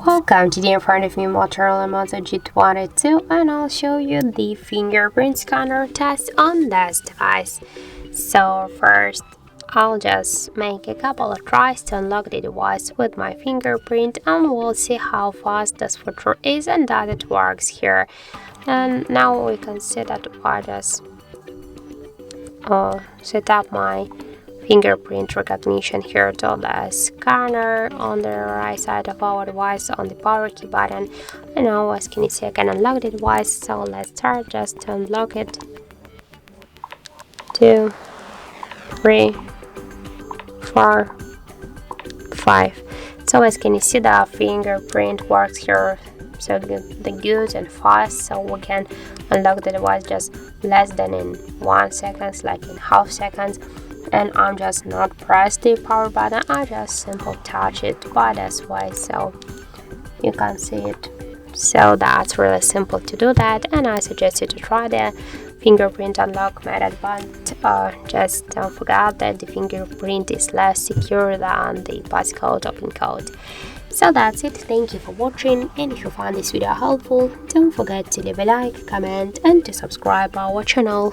Welcome, today in front of me Motorola Moto G22, and I'll show you the fingerprint scanner test on this device. So first, I'll just make a couple of tries to unlock the device with my fingerprint, and we'll see how fast this feature is and that it works here. And now we can see that I just set up my fingerprint recognition here to the scanner on the right side of our device on the power key button. And now, as can you see, I can unlock the device. So let's start just to unlock it. 2, 3, 4, 5. So as can you see, the fingerprint works here so good and fast, so we can unlock the device just less than in 1 second, like in half seconds. And I'm just not press the power button, I just simply touch it by this way, so you can see it. So that's really simple to do that, and I suggest you to try the fingerprint unlock method, but just don't forget that the fingerprint is less secure than the passcode or PIN code. So that's it, thank you for watching, and if you found this video helpful, don't forget to leave a like, comment and to subscribe our channel.